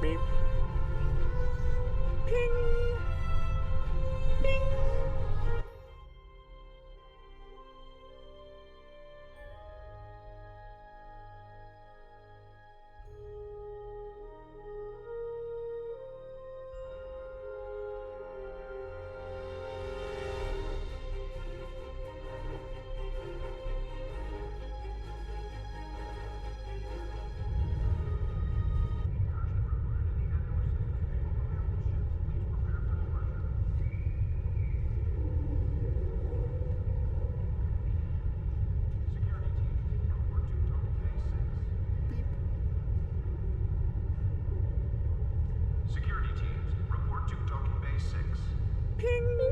Beep. Ping. Ping.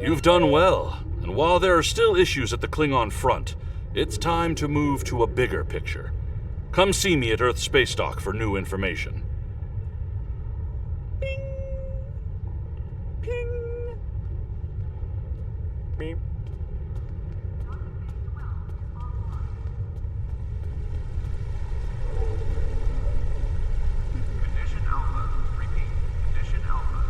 You've done well, and while there are still issues at the Klingon front, it's time to move to a bigger picture. Come see me at Earth Space Dock for new information. Ping. Ping. Beep. Condition Alpha. Repeat. Condition Alpha.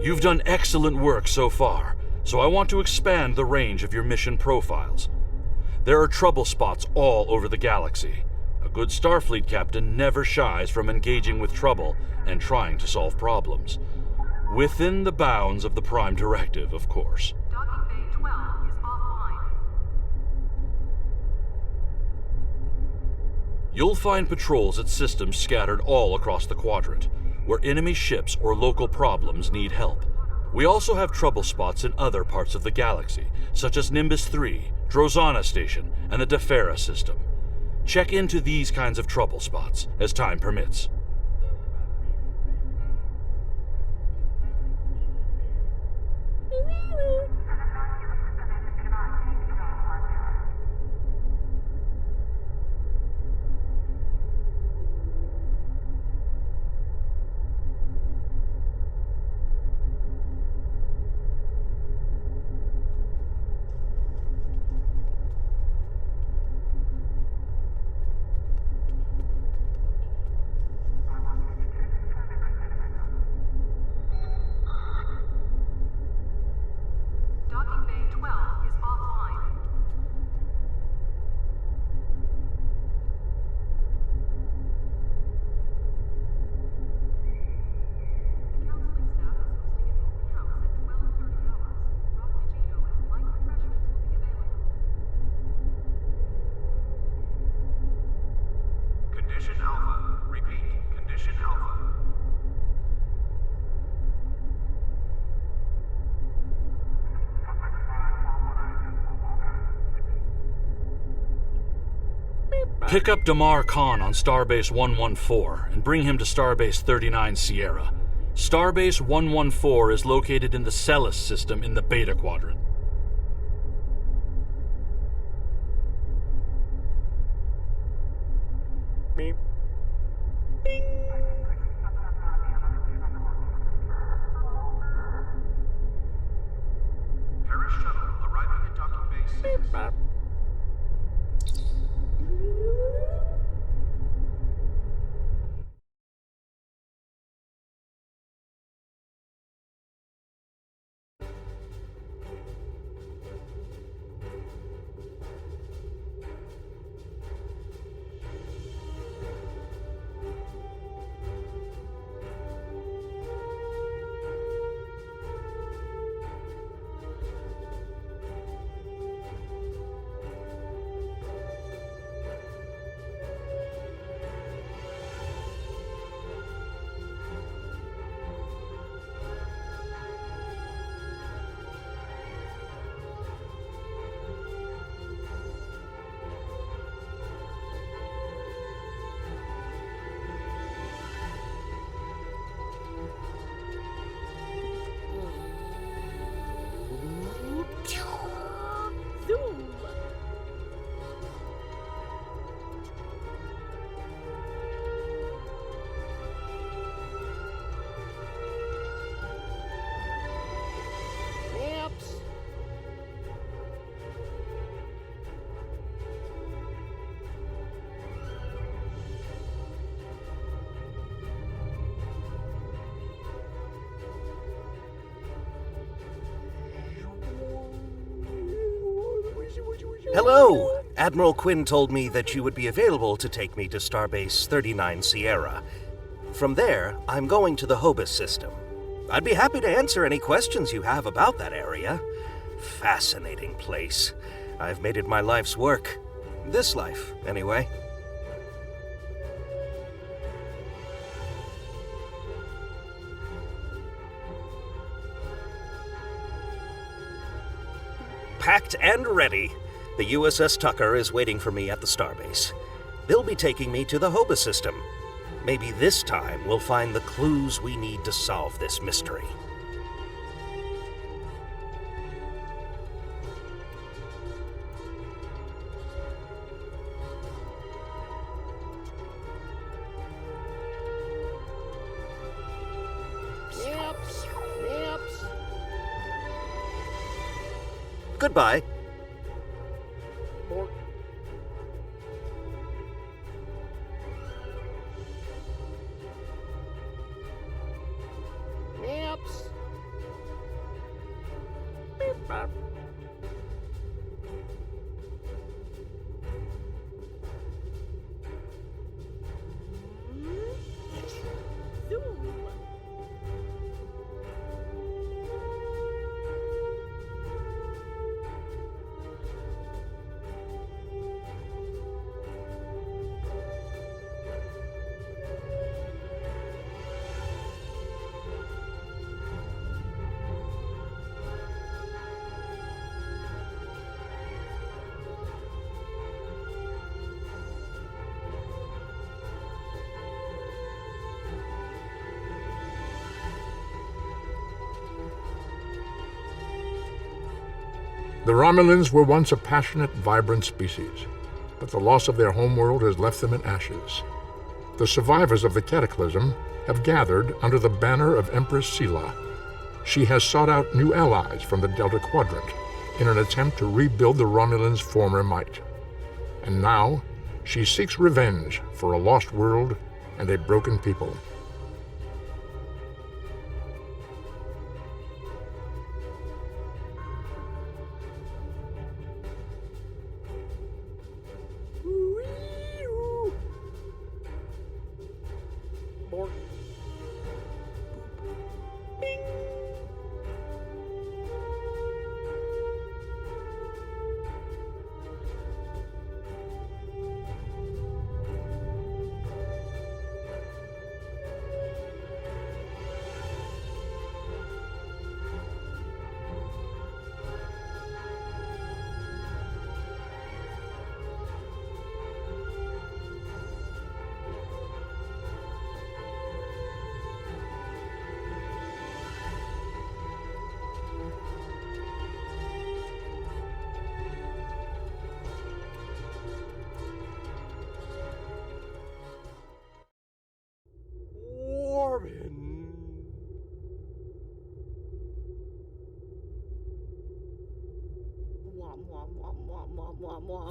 You've done excellent work so far, so I want to expand the range of your mission profiles. There are trouble spots all over the galaxy. A good Starfleet captain never shies from engaging with trouble and trying to solve problems. Within the bounds of the Prime Directive, of course. Docking Bay 12 is offline. You'll find patrols at systems scattered all across the quadrant, where enemy ships or local problems need help. We also have trouble spots in other parts of the galaxy, such as Nimbus 3, Drozana Station, and the Defera system. Check into these kinds of trouble spots as time permits. Docking Bay 12 is offline. The counseling staff is hosting an open house at 12:30 hours. RTGI and light refreshments will be available. Condition Alpha. Repeat. Condition Alpha. Pick up Damar Khan on Starbase 114 and bring him to Starbase 39 Sierra. Starbase 114 is located in the Sela system in the Beta Quadrant. Beep. Paris shuttle arriving at docking bay 6. Bop. Zoom! Snaps! Hello! Admiral Quinn told me that you would be available to take me to Starbase 39 Sierra. From there, I'm going to the Hobus system. I'd be happy to answer any questions you have about that area. Fascinating place. I've made it my life's work. This life, anyway. Packed and ready. The USS Tucker is waiting for me at the starbase. They'll be taking me to the Hobus system. Maybe this time we'll find the clues we need to solve this mystery. Snaps! Snaps! Goodbye. Bork. Snaps! Beep, bop. Zoom! The Romulans were once a passionate, vibrant species, but the loss of their homeworld has left them in ashes. The survivors of the cataclysm have gathered under the banner of Empress Sela. She has sought out new allies from the Delta Quadrant in an attempt to rebuild the Romulans' former might. And now, she seeks revenge for a lost world and a broken people. More.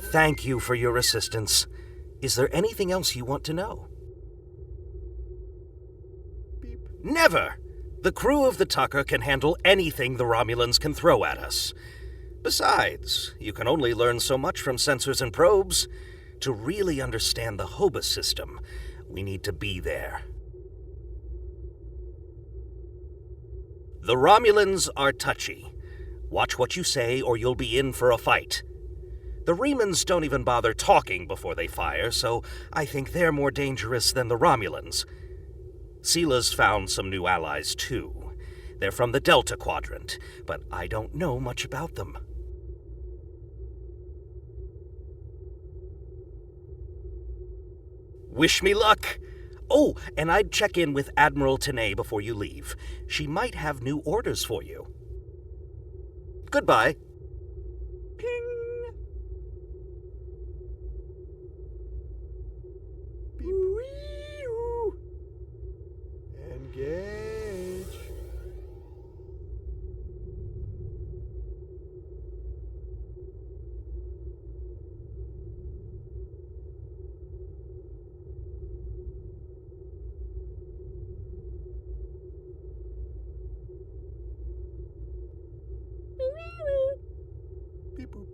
Thank you for your assistance. Is there anything else you want to know? Beep. Never! The crew of the Tucker can handle anything the Romulans can throw at us. Besides, you can only learn so much from sensors and probes. To really understand the Hobus system, we need to be there. The Romulans are touchy. Watch what you say or you'll be in for a fight. The Remans don't even bother talking before they fire, so I think they're more dangerous than the Romulans. Sela's found some new allies, too. They're from the Delta Quadrant, but I don't know much about them. Wish me luck! Oh, and I'd check in with Admiral Tenay before you leave. She might have new orders for you. Goodbye. Ping. Beep. Engage. Beep boop.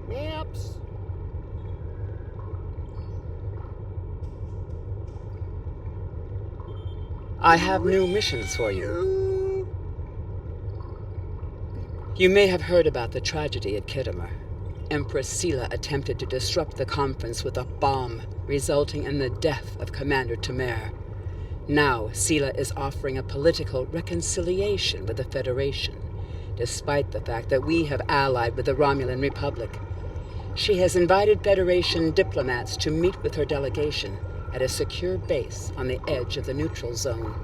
Maps. I have new missions for you. You may have heard about the tragedy at Khitomer. Empress Sela attempted to disrupt the conference with a bomb, resulting in the death of Commander Temer. Now, Sela is offering a political reconciliation with the Federation, despite the fact that we have allied with the Romulan Republic. She has invited Federation diplomats to meet with her delegation at a secure base on the edge of the neutral zone.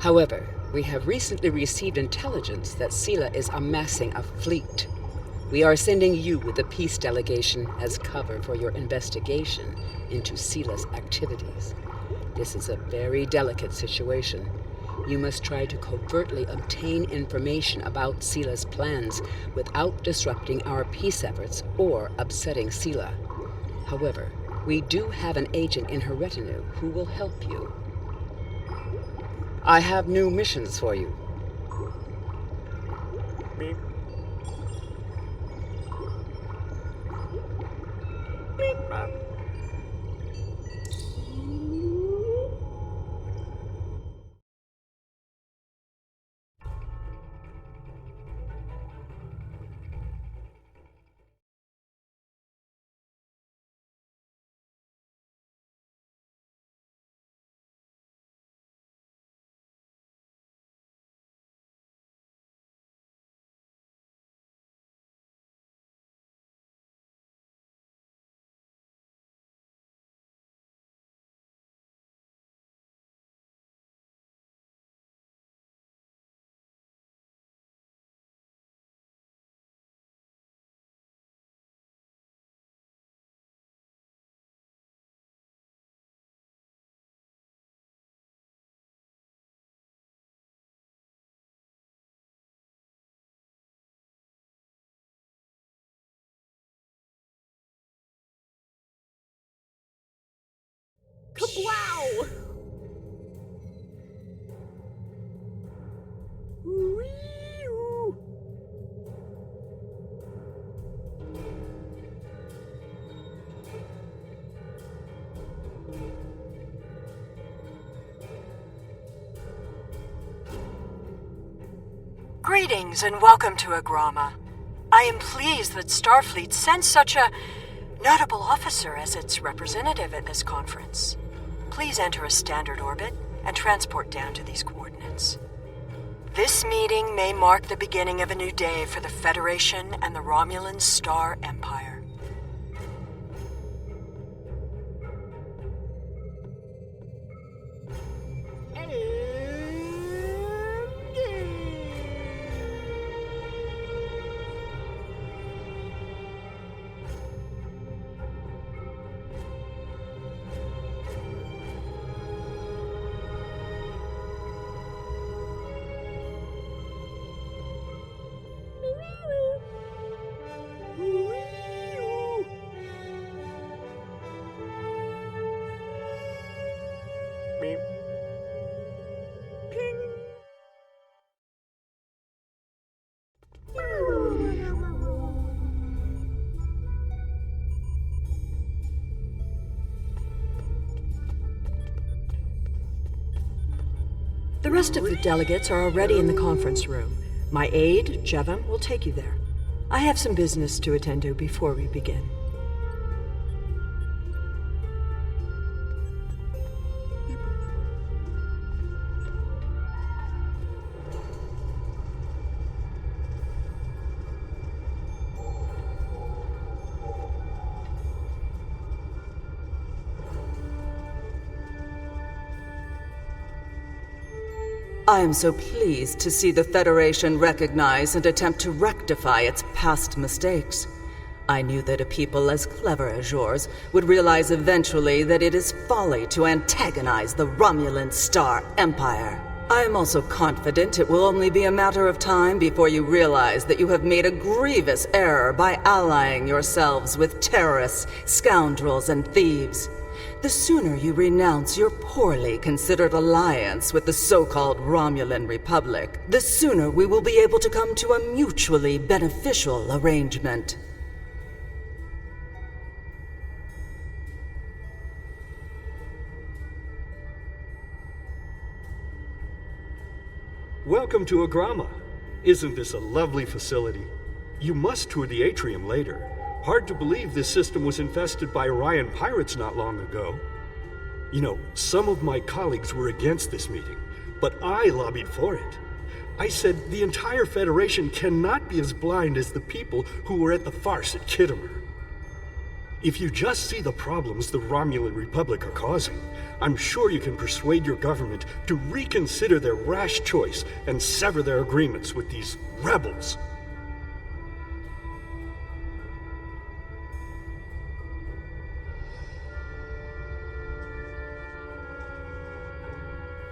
However, we have recently received intelligence that Sela is amassing a fleet. We are sending you with the peace delegation as cover for your investigation into Sela's activities. This is a very delicate situation. You must try to covertly obtain information about Sela's plans without disrupting our peace efforts or upsetting Sela. However, we do have an agent in her retinue who will help you. I have new missions for you. Beep. Kablow! Wee-oo. Greetings and welcome to Agrama. I am pleased that Starfleet sent such a notable officer as its representative at this conference. Please enter a standard orbit and transport down to these coordinates. This meeting may mark the beginning of a new day for the Federation and the Romulan Star Empire. Meep. Ping. The rest of the delegates are already in the conference room. My aide, Jevon, will take you there. I have some business to attend to before we begin. I am so pleased to see the Federation recognize and attempt to rectify its past mistakes. I knew that a people as clever as yours would realize eventually that it is folly to antagonize the Romulan Star Empire. I am also confident it will only be a matter of time before you realize that you have made a grievous error by allying yourselves with terrorists, scoundrels, and thieves. The sooner you renounce your poorly considered alliance with the so-called Romulan Republic, the sooner we will be able to come to a mutually beneficial arrangement. Welcome to Agrama. Isn't this a lovely facility? You must tour the atrium later. Hard to believe this system was infested by Orion pirates not long ago. You know, some of my colleagues were against this meeting, but I lobbied for it. I said the entire Federation cannot be as blind as the people who were at the farce at Khitomer. If you just see the problems the Romulan Republic are causing, I'm sure you can persuade your government to reconsider their rash choice and sever their agreements with these rebels.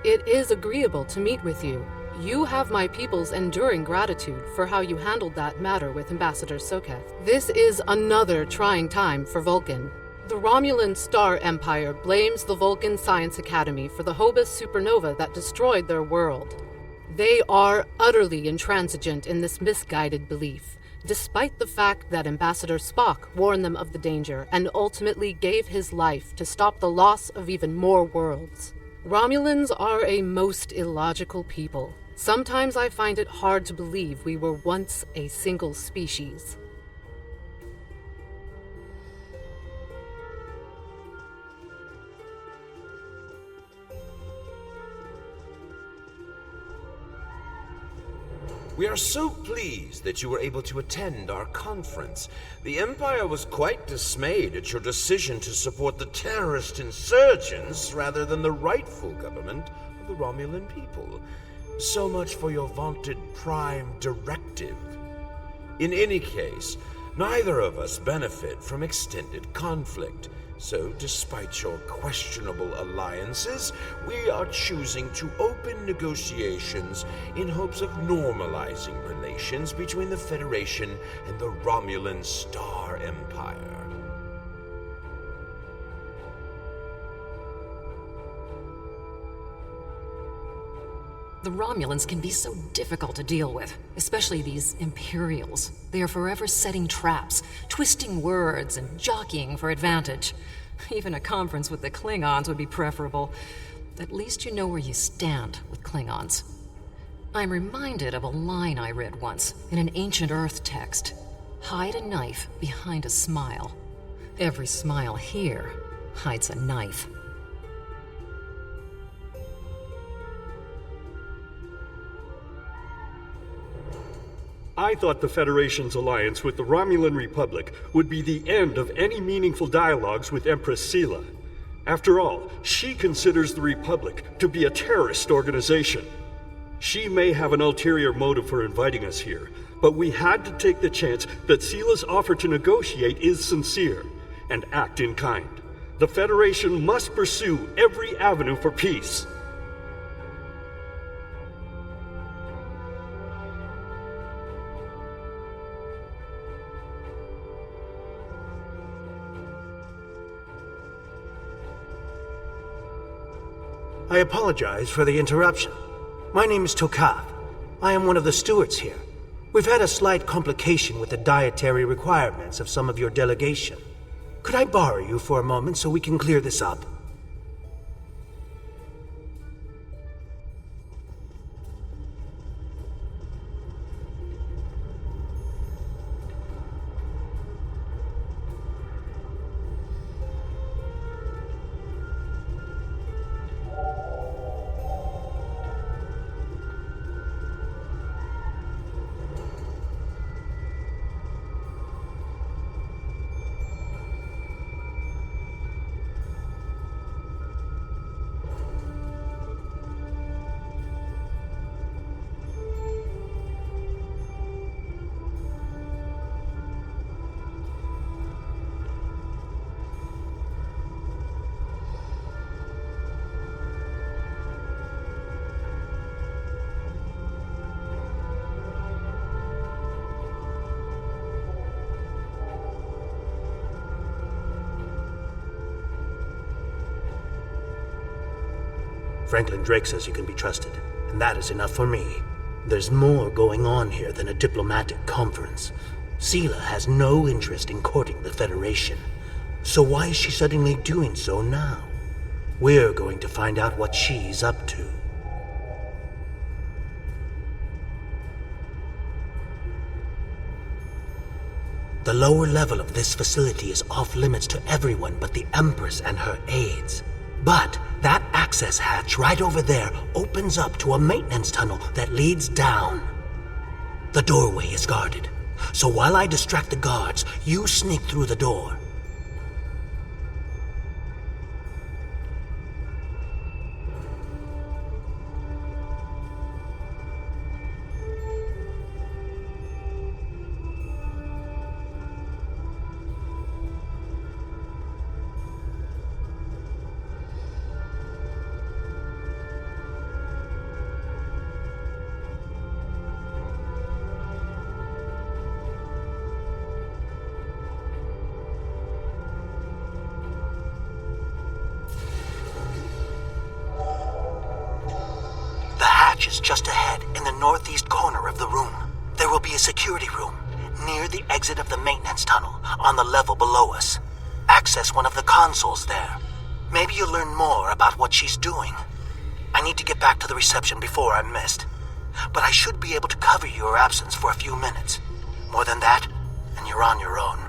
It is agreeable to meet with you. You have my people's enduring gratitude for how you handled that matter with Ambassador Soketh. This is another trying time for Vulcan. The Romulan Star Empire blames the Vulcan Science Academy for the Hobus supernova that destroyed their world. They are utterly intransigent in this misguided belief, despite the fact that Ambassador Spock warned them of the danger and ultimately gave his life to stop the loss of even more worlds. Romulans are a most illogical people. Sometimes I find it hard to believe we were once a single species. We are so pleased that you were able to attend our conference. The Empire was quite dismayed at your decision to support the terrorist insurgents rather than the rightful government of the Romulan people. So much for your vaunted prime directive. In any case, neither of us benefit from extended conflict. So, despite your questionable alliances, we are choosing to open negotiations in hopes of normalizing relations between the Federation and the Romulan Star Empire. The Romulans can be so difficult to deal with, especially these Imperials. They are forever setting traps, twisting words, and jockeying for advantage. Even a conference with the Klingons would be preferable. At least you know where you stand with Klingons. I'm reminded of a line I read once in an ancient Earth text. Hide a knife behind a smile. Every smile here hides a knife. I thought the Federation's alliance with the Romulan Republic would be the end of any meaningful dialogues with Empress Sela. After all, she considers the Republic to be a terrorist organization. She may have an ulterior motive for inviting us here, but we had to take the chance that Sela's offer to negotiate is sincere, and act in kind. The Federation must pursue every avenue for peace. I apologize for the interruption. My name is Tokav. I am one of the stewards here. We've had a slight complication with the dietary requirements of some of your delegation. Could I borrow you for a moment so we can clear this up? Franklin Drake says you can be trusted, and that is enough for me. There's more going on here than a diplomatic conference. Sela has no interest in courting the Federation. So why is she suddenly doing so now? We're going to find out what she's up to. The lower level of this facility is off limits to everyone but the Empress and her aides. But that access hatch right over there opens up to a maintenance tunnel that leads down. The doorway is guarded, so while I distract the guards, you sneak through the door. Is just ahead in the northeast corner of the room. There will be a security room near the exit of the maintenance tunnel on the level below us. Access one of the consoles there. Maybe you'll learn more about what she's doing. I need to get back to the reception before I'm missed, but I should be able to cover your absence for a few minutes. More than that, and you're on your own.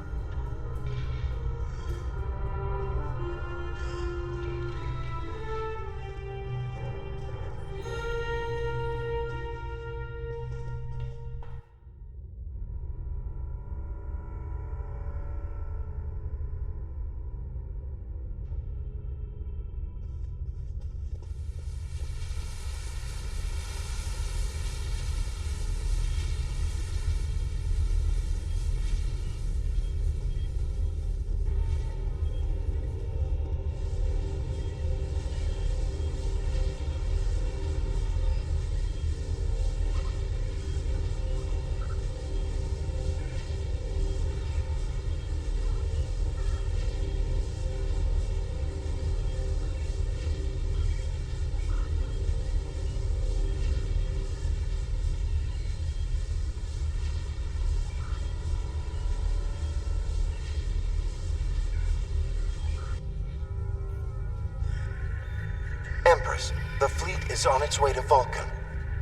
Empress. The fleet is on its way to Vulcan.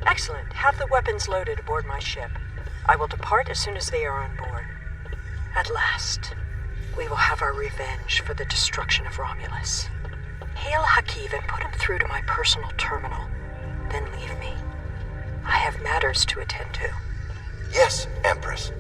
Excellent. Have the weapons loaded aboard my ship. I will depart as soon as they are on board. At last, we will have our revenge for the destruction of Romulus. Hail Hakiv and put him through to my personal terminal. Then leave me. I have matters to attend to. Yes, Empress.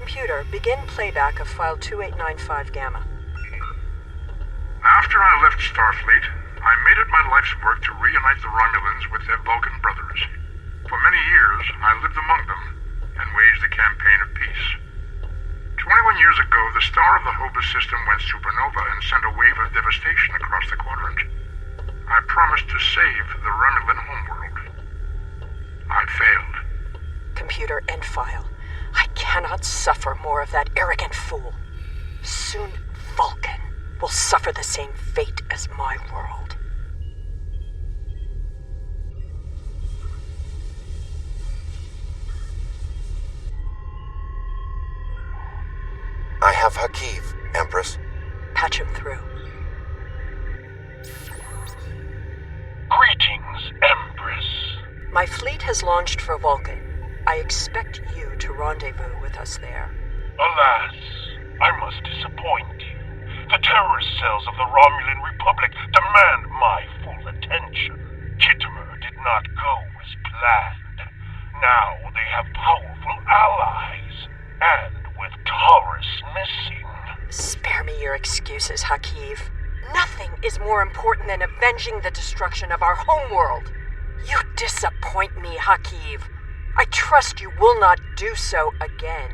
Computer, begin playback of file 2895 Gamma. After I left Starfleet, I made it my life's work to reunite the Romulans with their Vulcan brothers. For many years, I lived among them and waged a campaign of peace. 21 years ago, the star of the Hobus system went supernova and sent a wave of devastation across the quadrant. I promised to save the Romulan homeworld. I failed. Computer, end file. I cannot suffer more of that arrogant fool. Soon, Vulcan will suffer the same fate as my world. I have Hakiv, Empress. Patch him through. Greetings, Empress. My fleet has launched for Vulcan. I expect you to rendezvous with us there. Alas, I must disappoint you. The terrorist cells of the Romulan Republic demand my full attention. Kittimer did not go as planned. Now they have powerful allies, and with Taurus missing... Spare me your excuses, Hakiv. Nothing is more important than avenging the destruction of our homeworld. You disappoint me, Hakiv. I trust you will not do so again.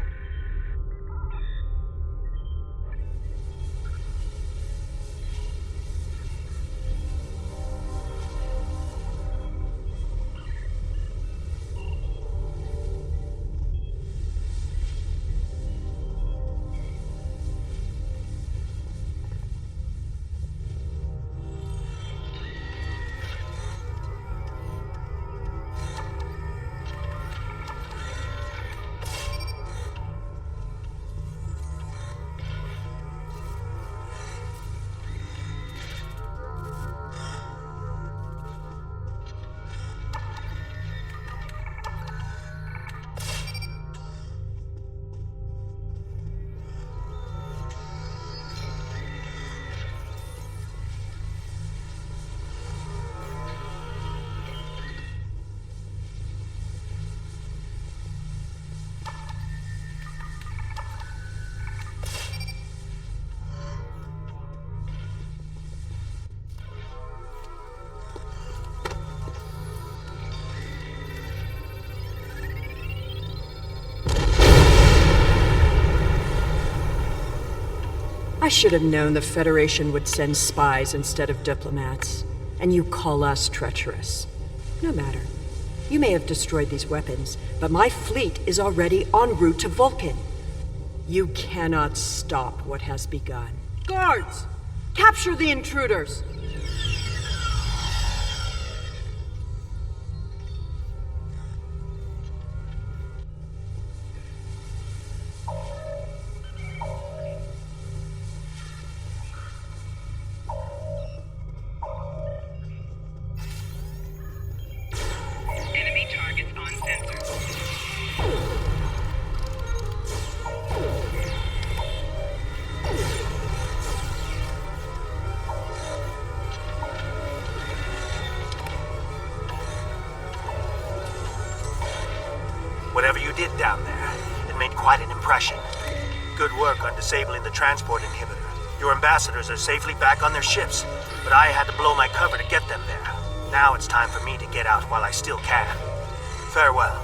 I should have known the Federation would send spies instead of diplomats. And you call us treacherous. No matter. You may have destroyed these weapons, but my fleet is already en route to Vulcan. You cannot stop what has begun. Guards! Capture the intruders! Whatever you did down there, it made quite an impression. Good work on disabling the transport inhibitor. Your ambassadors are safely back on their ships, but I had to blow my cover to get them there. Now it's time for me to get out while I still can. Farewell.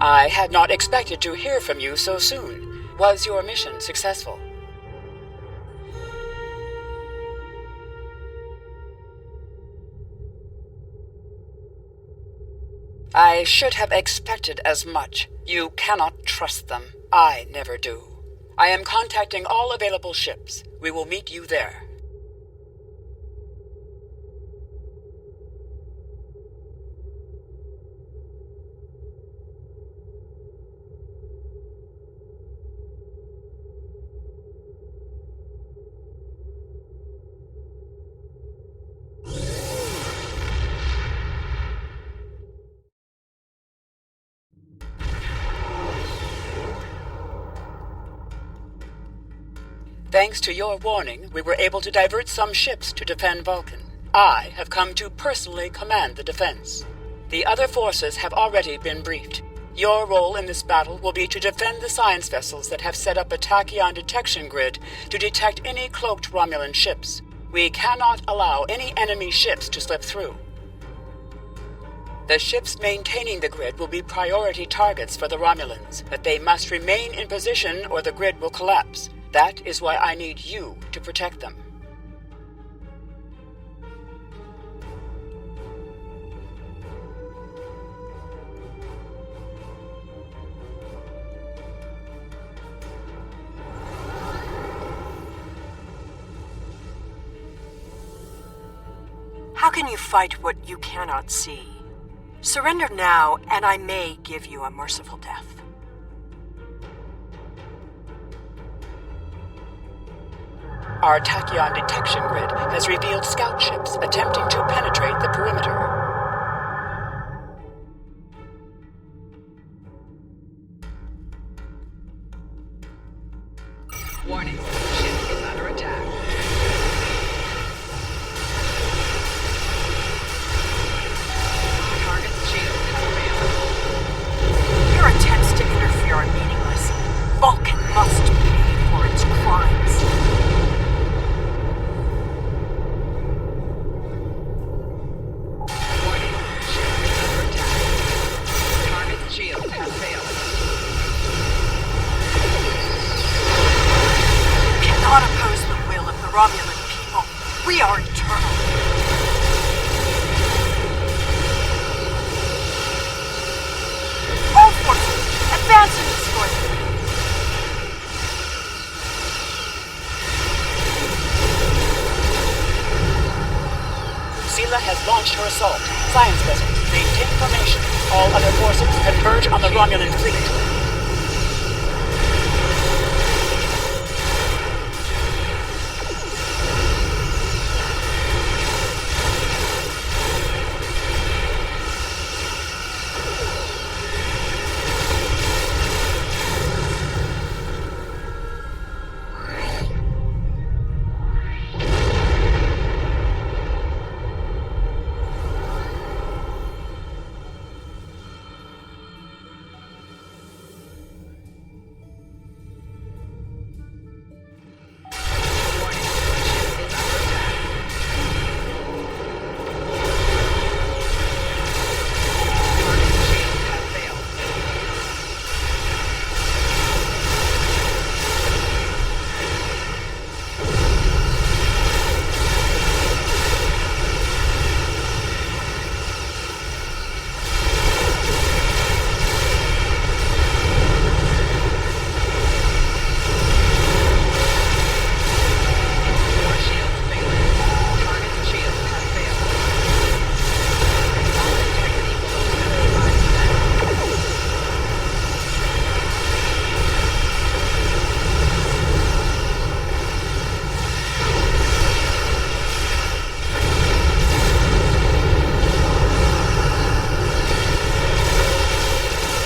I had not expected to hear from you so soon. Was your mission successful? I should have expected as much. You cannot trust them. I never do. I am contacting all available ships. We will meet you there. Thanks to your warning, we were able to divert some ships to defend Vulcan. I have come to personally command the defense. The other forces have already been briefed. Your role in this battle will be to defend the science vessels that have set up a tachyon detection grid to detect any cloaked Romulan ships. We cannot allow any enemy ships to slip through. The ships maintaining the grid will be priority targets for the Romulans, but they must remain in position or the grid will collapse. That is why I need you to protect them. How can you fight what you cannot see? Surrender now, and I may give you a merciful death. Our tachyon detection grid has revealed scout ships attempting to penetrate the perimeter. Warning, ship is under attack. Target's shield has failed. Your attempts to interfere are meaningless. Vulcan must pay for its crimes. Romulan people, we are eternal. All forces, advance and destroy them. Sela has launched her assault. Science vessels, maintain formation. All other forces converge on the Romulan fleet.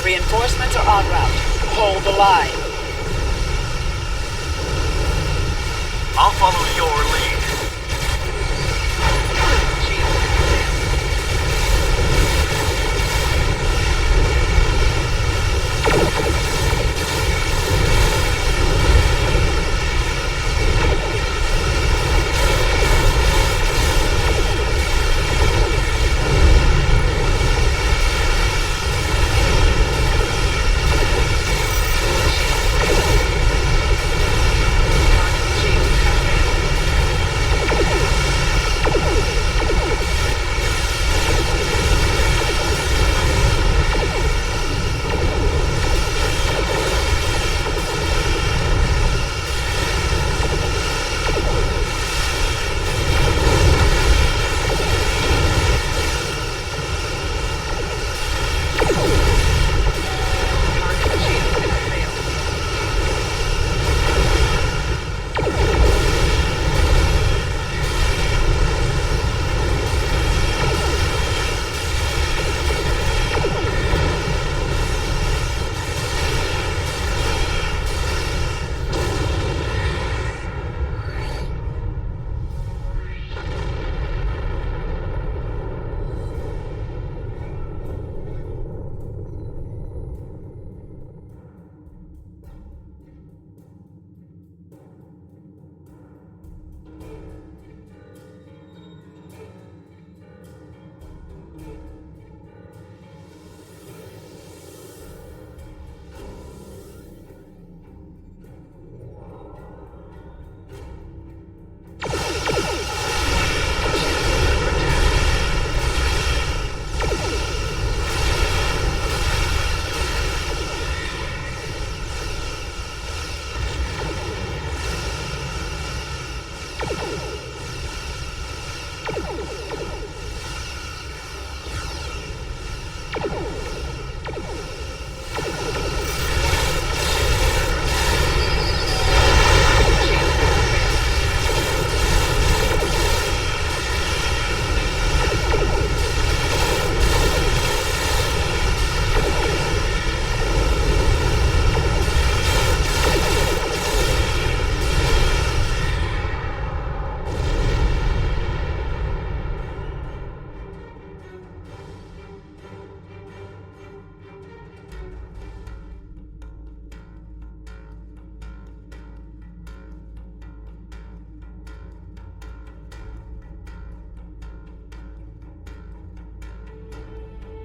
Reinforcements are en route. Hold the line. I'll follow your lead.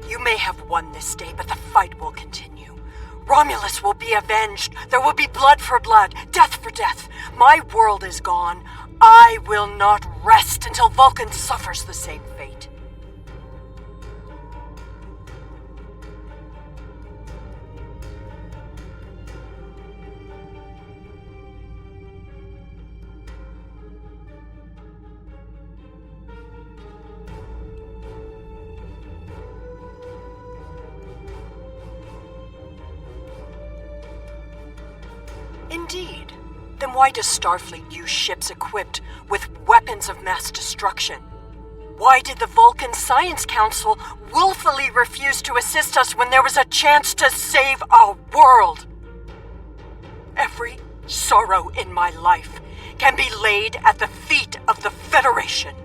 You may have won this day, but the fight will continue. Romulus will be avenged. There will be blood for blood, death for death. My world is gone. I will not rest until Vulcan suffers the same fate. Indeed. Then why does Starfleet use ships equipped with weapons of mass destruction? Why did the Vulcan Science Council willfully refuse to assist us when there was a chance to save our world? Every sorrow in my life can be laid at the feet of the Federation.